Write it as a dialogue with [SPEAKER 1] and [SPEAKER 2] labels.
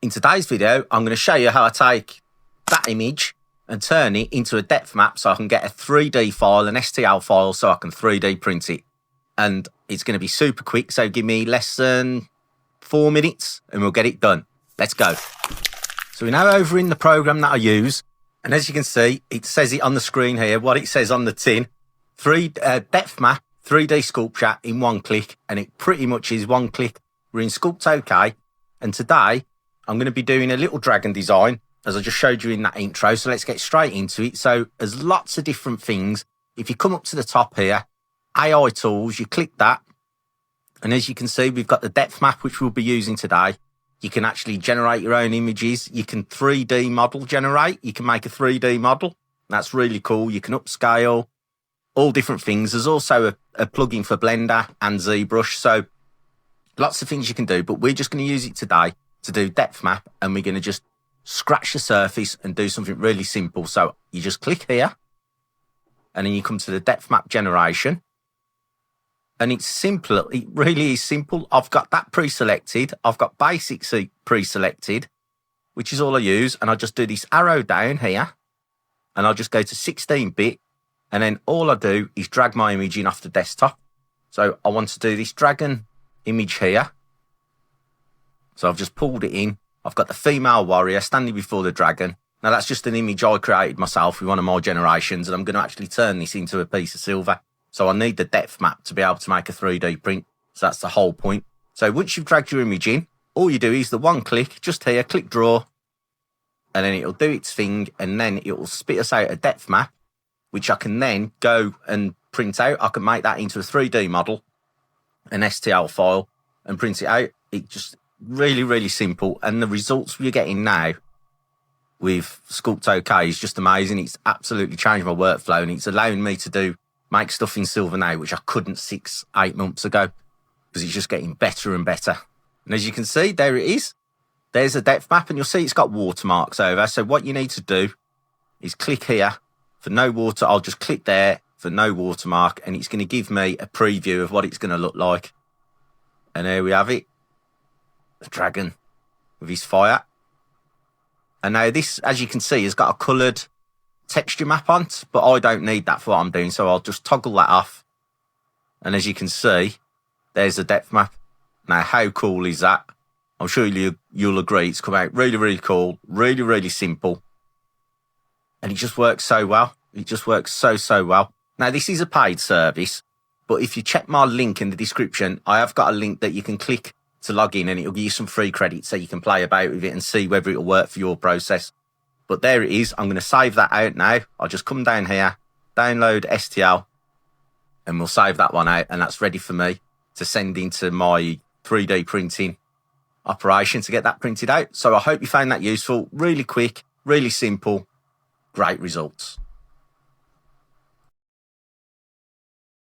[SPEAKER 1] In today's video, I'm going to show you how I take that image and turn it into a depth map so I can get a 3D file, an STL file, so I can 3D print it. And it's going to be super quick, so give me less than 4 minutes and we'll get it done. Let's go. So we're now over in the program that I use, and as you can see, it says it on the screen here, what it says on the tin. Depth map, 3D sculpture in one click, and it pretty much is one click. We're in SculptoK, and today I'm going to be doing a little dragon design, as I just showed you in that intro, so let's get straight into it. So there's lots of different things. If you come up to the top here, AI tools, you click that, and as you can see, we've got the depth map, which we'll be using today. You can actually generate your own images. You can 3D model generate. You can make a 3D model. That's really cool. You can upscale, all different things. There's also a plugin for Blender and ZBrush. So lots of things you can do, but we're just going to use it today to do depth map, and we're going to just scratch the surface and do something really simple. So you just click here, and then you come to the depth map generation. And it's simple. It really is simple. I've got that pre-selected. I've got basic pre-selected, which is all I use. And I just do this arrow down here, and I'll just go to 16-bit. And then all I do is drag my image in off the desktop. So I want to do this dragon image here. So I've just pulled it in. I've got the female warrior standing before the dragon. Now that's just an image I created myself with one of my generations, and I'm going to actually turn this into a piece of silver. So I need the depth map to be able to make a 3D print. So that's the whole point. So once you've dragged your image in, all you do is the one click, just here, click draw, and then it'll do its thing, and then it will spit us out a depth map, which I can then go and print out. I can make that into a 3D model, an STL file, and print it out. It's just really, really simple. And the results we're getting now with SculptoK is just amazing. It's absolutely changed my workflow, and it's allowing me to make stuff in silver now, which I couldn't 6-8 months ago, because it's just getting better and better. And as you can see, there it is. There's a depth map, and you'll see it's got watermarks over. So what you need to do is click here for no water. I'll just click there for no watermark, and it's going to give me a preview of what it's going to look like. And there we have it. The dragon with his fire. And now this, as you can see, has got a coloured texture map on it, but I don't need that for what I'm doing, so I'll just toggle that off. And as you can see, there's the depth map. Now, how cool is that? I'm sure you'll agree it's come out really, really cool, really, really simple. And it just works so well. It just works so well. Now, this is a paid service, but if you check my link in the description, I have got a link that you can click to log in, and it'll give you some free credits so you can play about with it and see whether it'll work for your process. But there it is. I'm going to save that out now. I'll just come down here, download STL, and we'll save that one out. And that's ready for me to send into my 3D printing operation to get that printed out. So I hope you found that useful. Really quick, really simple, great results.